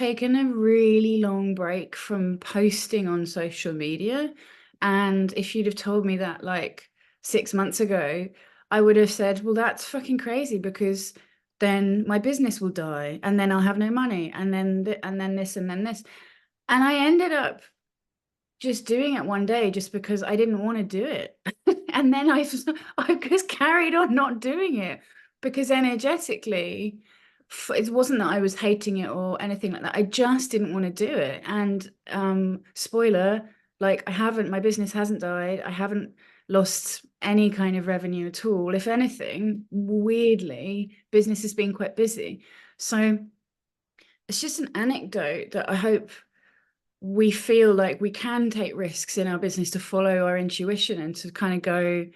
taken a really long break from posting on social media. And if you'd have told me that like 6 months ago, I would have said, well, that's fucking crazy because then my business will die and then I'll have no money and then and then this and then this. And I ended up just doing it one day just because I didn't want to do it. And then I just carried on not doing it because energetically, it wasn't that I was hating it or anything like that. I just didn't want to do it. And spoiler, like my business hasn't died. I haven't lost any kind of revenue at all. If anything, weirdly, business has been quite busy. So it's just an anecdote that I hope we feel like we can take risks in our business to follow our intuition and to kind of go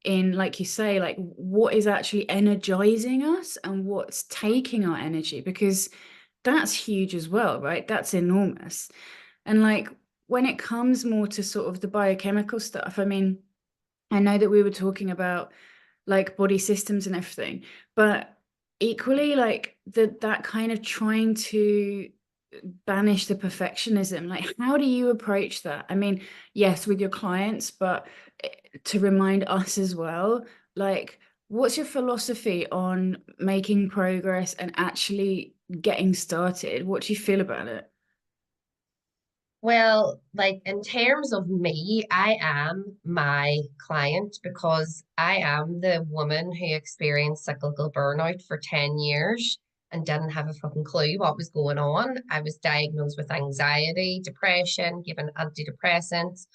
in, like you say, like what is actually energizing us and what's taking our energy, because that's huge as well, right? That's enormous. And like when it comes more to sort of the biochemical stuff, I mean, I know that we were talking about like body systems and everything, but equally like that kind of trying to banish the perfectionism, like how do you approach that? I mean, yes, with your clients, but to remind us as well, like what's your philosophy on making progress and actually getting started? What do you feel about it? Well, like in terms of me, I am my client because I am the woman who experienced cyclical burnout for 10 years and didn't have a fucking clue what was going on. I was diagnosed with anxiety, depression, given antidepressants.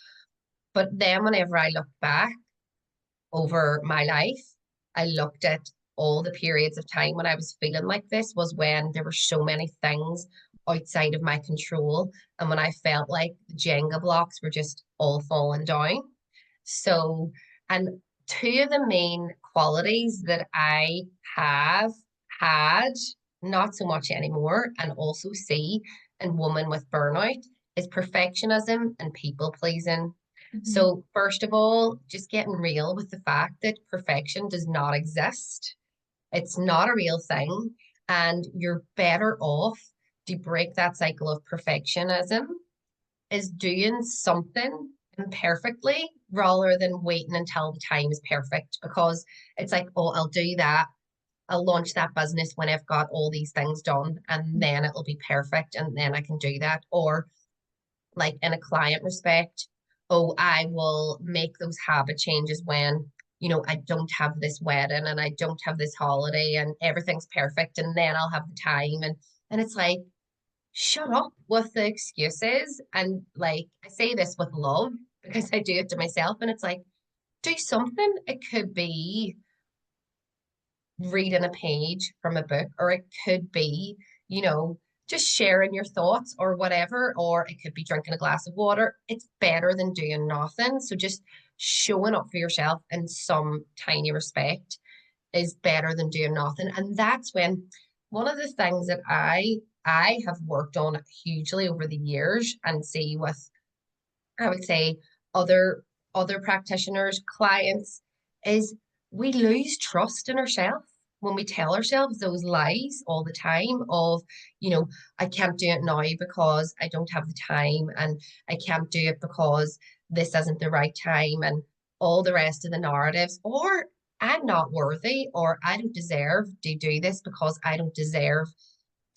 But then whenever I look back over my life, I looked at all the periods of time when I was feeling like this was when there were so many things outside of my control. And when I felt like the Jenga blocks were just all falling down. So, and two of the main qualities that I have had, not so much anymore, and also see in women with burnout is perfectionism and people pleasing. Mhm. So, first of all, just getting real with the fact that perfection does not exist. It's not a real thing. And you're better off to break that cycle of perfectionism is doing something imperfectly rather than waiting until the time is perfect. Because it's like, oh, I'll do that. I'll launch that business when I've got all these things done, and then it'll be perfect. And then I can do that. Or like in a client respect, oh, I will make those habit changes when, I don't have this wedding and I don't have this holiday and everything's perfect and then I'll have the time. And it's like, shut up with the excuses. And like I say this with love because I do it to myself. And it's like, do something. It could be reading a page from a book, or it could be, you know, just sharing your thoughts or whatever, or it could be drinking a glass of water. It's better than doing nothing. So just showing up for yourself in some tiny respect is better than doing nothing. And that's when one of the things that I have worked on hugely over the years and see with, I would say, other practitioners, clients, is we lose trust in ourselves when we tell ourselves those lies all the time of, I can't do it now because I don't have the time, and I can't do it because this isn't the right time, and all the rest of the narratives, or I'm not worthy, or I don't deserve to do this because I don't deserve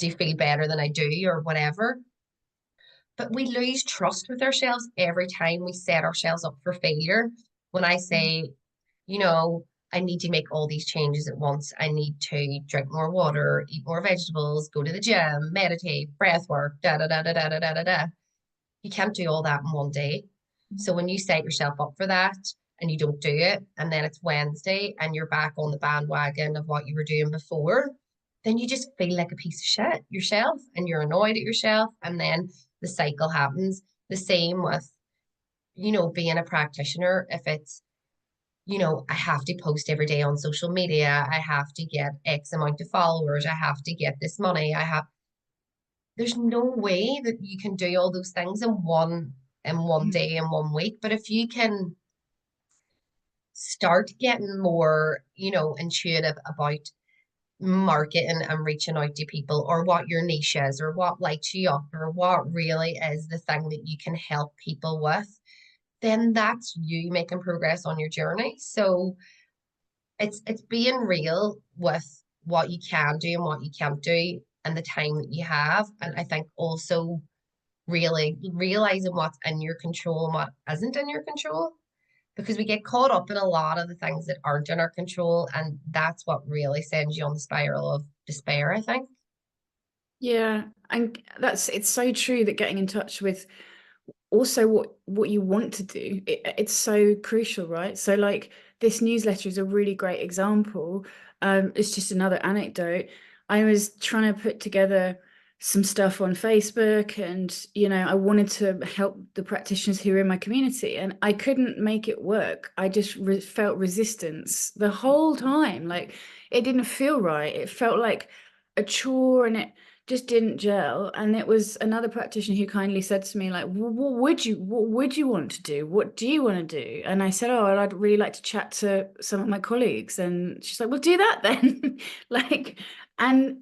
to feel better than I do, or whatever. But we lose trust with ourselves every time we set ourselves up for failure. When I say, you know, I need to make all these changes at once. I need to drink more water, eat more vegetables, go to the gym, meditate, breath work, da da da da da da da da da. You can't do all that in one day. So when you set yourself up for that and you don't do it, and then it's Wednesday and you're back on the bandwagon of what you were doing before, then you just feel like a piece of shit yourself and you're annoyed at yourself. And then the cycle happens. The same with, being a practitioner. If it's, I have to post every day on social media, I have to get X amount of followers, I have to get this money, there's no way that you can do all those things in one day, in one week. But if you can start getting more, intuitive about marketing and reaching out to people, or what your niche is, or what lights you up, or what really is the thing that you can help people with, then that's you making progress on your journey. So it's being real with what you can do and what you can't do and the time that you have. And I think also really realizing what's in your control and what isn't in your control, because we get caught up in a lot of the things that aren't in our control, and that's what really sends you on the spiral of despair, I think. Yeah, and it's so true that getting in touch with also what you want to do, it's so crucial, right? So like this newsletter is a really great example. It's just another anecdote. I was trying to put together some stuff on Facebook, and I wanted to help the practitioners who are in my community, and I couldn't make it work. I just felt resistance the whole time. Like it didn't feel right. It felt like a chore, and it just didn't gel. And it was another practitioner who kindly said to me, like, what would you want to do? What do you want to do? And I said, oh, well, I'd really like to chat to some of my colleagues. And she's like, well, do that then. Like, and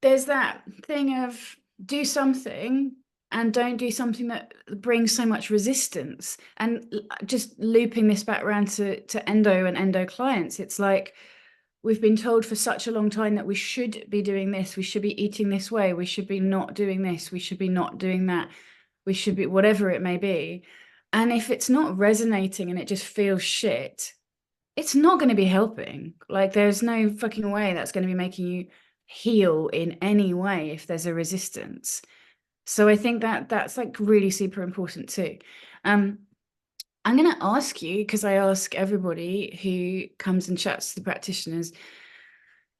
there's that thing of do something and don't do something that brings so much resistance. And just looping this back around to endo and endo clients, it's like, we've been told for such a long time that we should be doing this, we should be eating this way, we should be not doing this, we should be not doing that, we should be whatever it may be. And if it's not resonating and it just feels shit, it's not going to be helping. Like there's no fucking way that's going to be making you heal in any way if there's a resistance. So I think that that's like really super important too. Um, I'm going to ask you, because I ask everybody who comes and chats to the practitioners,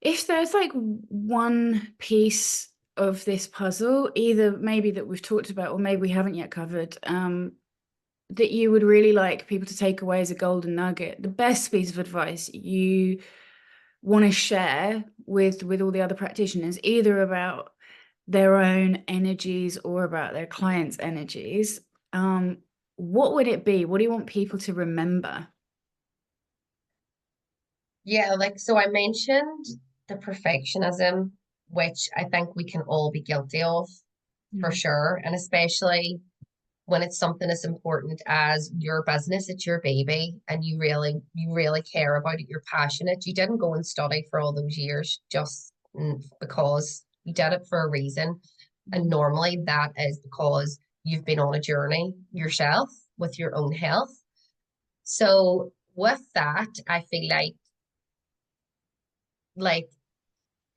if there's like one piece of this puzzle, either maybe that we've talked about or maybe we haven't yet covered, that you would really like people to take away as a golden nugget, the best piece of advice you want to share with all the other practitioners, either about their own energies or about their clients' energies, what would it be? What do you want people to remember? Yeah, like so I mentioned the perfectionism, which I think we can all be guilty of for Mm. sure. And especially when it's something as important as your business, it's your baby, and you really care about it, you're passionate. You didn't go and study for all those years just because you did it for a reason. And Mhm. normally that is because you've been on a journey yourself with your own health. So with that, I feel like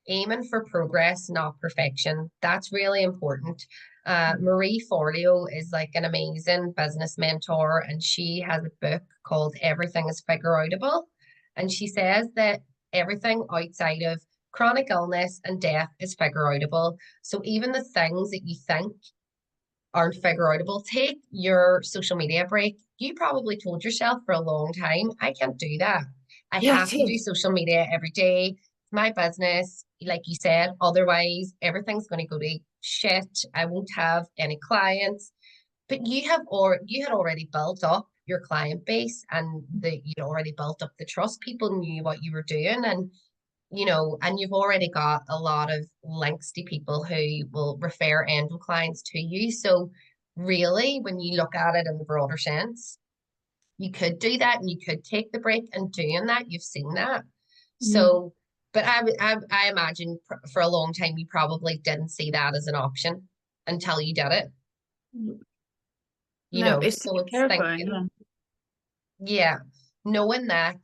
aiming for progress, not perfection. That's really important. Marie Forleo is like an amazing business mentor, and she has a book called Everything is Figure Outable. And she says that everything outside of chronic illness and death is figure outable. So even the things that you think aren't figure outable, take your social media break. You probably told yourself for a long time, I can't do that. I Yeah, have it to do is. social media every day. It's my business, like you said. Otherwise, everything's going to go to shit. I won't have any clients. But you had already built up your client base, and you'd already built up the trust. People knew what you were doing, and and you've already got a lot of links to people who will refer endo clients to you. So really, when you look at it in the broader sense, you could do that and you could take the break, and doing that, you've seen that. Mhm. So, but I imagine for a long time you probably didn't see that as an option until you did it, No, it's so it's terrifying. thinking, Yeah. yeah, knowing that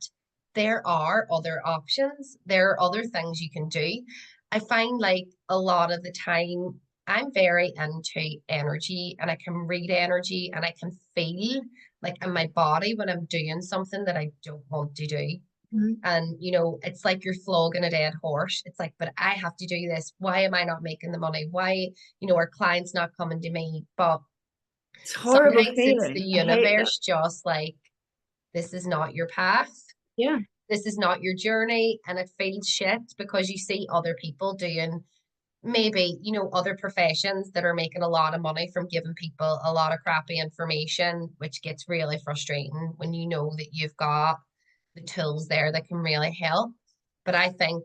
there are other options, there are other things you can do. I find like a lot of the time I'm very into energy, and I can read energy, and I can feel like in my body when I'm doing something that I don't want to do. Mhm. And it's like you're flogging a dead horse. It's like, but I have to do this. Why am I not making the money? Why, our clients not coming to me? But It's a horrible sometimes it's the feeling. I hate that. universe just like, this is not your path. Yeah. This is not your journey. And it feels shit because you see other people doing maybe, other professions that are making a lot of money from giving people a lot of crappy information, which gets really frustrating when you know that you've got the tools there that can really help. But I think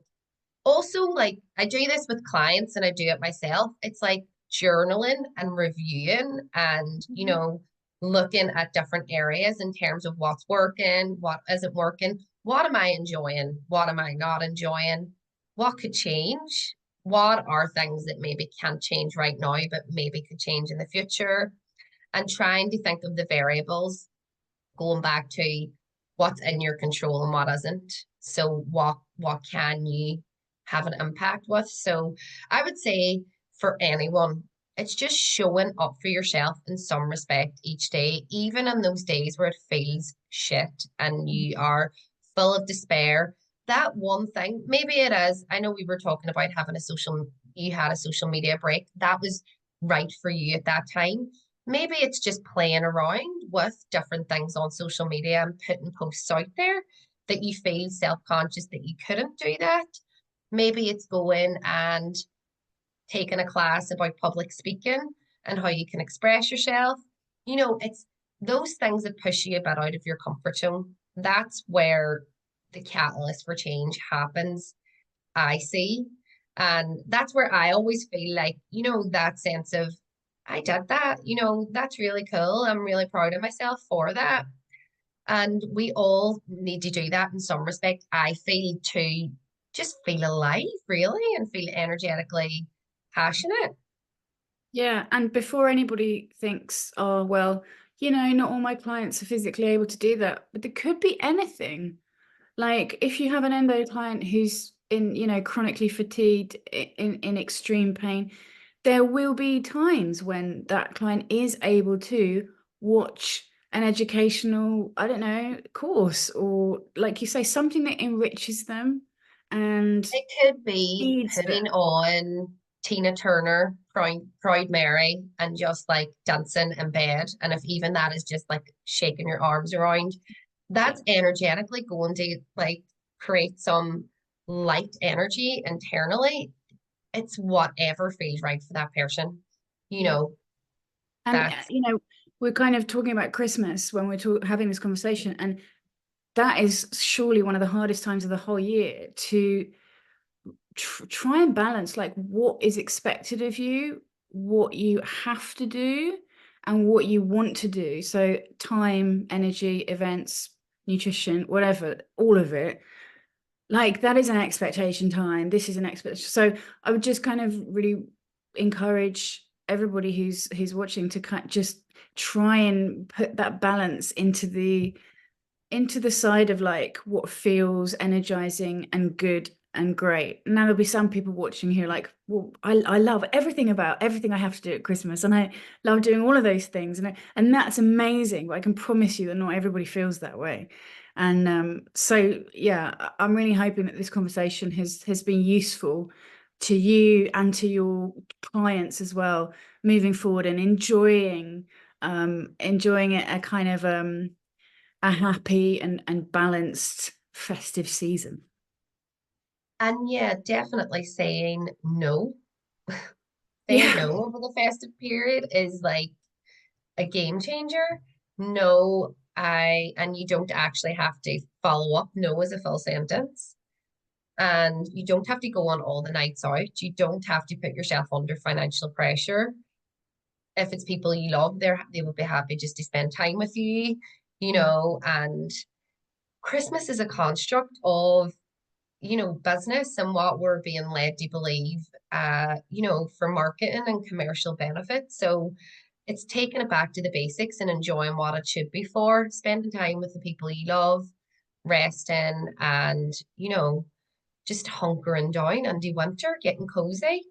Also, like I do this with clients and I do it myself. It's like journaling and reviewing and, Mhm. looking at different areas in terms of what's working, what isn't working, what am I enjoying, what am I not enjoying, what could change, what are things that maybe can't change right now, but maybe could change in the future, and trying to think of the variables going back to what's in your control and what isn't. So what can you have an impact with? So I would say for anyone, it's just showing up for yourself in some respect each day, even in those days where it feels shit and you are full of despair. That one thing, maybe it is. I know we were talking about you had a social media break. That was right for you at that time. Maybe it's just playing around with different things on social media and putting posts out there that you feel self-conscious that you couldn't do that. Maybe it's going and taking a class about public speaking and how you can express yourself. It's those things that push you a bit out of your comfort zone. That's where the catalyst for change happens, I see. And that's where I always feel like, that sense of, I did that, that's really cool. I'm really proud of myself for that. And we all need to do that in some respect. I feel to just feel alive, really, and feel energetically passionate. Yeah, and before anybody thinks, oh, well, not all my clients are physically able to do that, but there could be anything. Like if you have an endo client who's in, chronically fatigued, in extreme pain, there will be times when that client is able to watch an educational, I don't know, course, or like you say, something that enriches them and It could be feeds putting them. on Tina Turner, Proud Mary, and just like dancing in bed. And if even that is just like shaking your arms around, Yeah. that's energetically going to like create some light energy internally. It's whatever feels right for that person. You Yeah. know, And, that's we're kind of talking about Christmas when we're having this conversation, and that is surely one of the hardest times of the whole year to try and balance like what is expected of you, what you have to do, and what you want to do. So time, energy, events, nutrition, whatever, all of it. Like that is an expectation time. This is an expectation. So I would just kind of really encourage everybody who's watching to just try and put that balance into the side of like what feels energizing and good and great. Now there'll be some people watching here like, well, I love everything about everything I have to do at Christmas, and I love doing all of those things, and that's amazing. But I can promise you that not everybody feels that way. And so yeah, I'm really hoping that this conversation has been useful to you and to your clients as well, moving forward and enjoying it a kind of a happy and balanced festive season. and yeah, definitely saying no. Saying Yeah. no over the festive period is like a game changer. No, and you don't actually have to follow up. No is a full sentence. And you don't have to go on all the nights out. You don't have to put yourself under financial pressure. If it's people you love, they will be happy just to spend time with you, and Christmas is a construct of, business and what we're being led to believe, for marketing and commercial benefits. So it's taking it back to the basics and enjoying what it should be for, spending time with the people you love, resting, and, just hunkering down and do winter, getting cozy.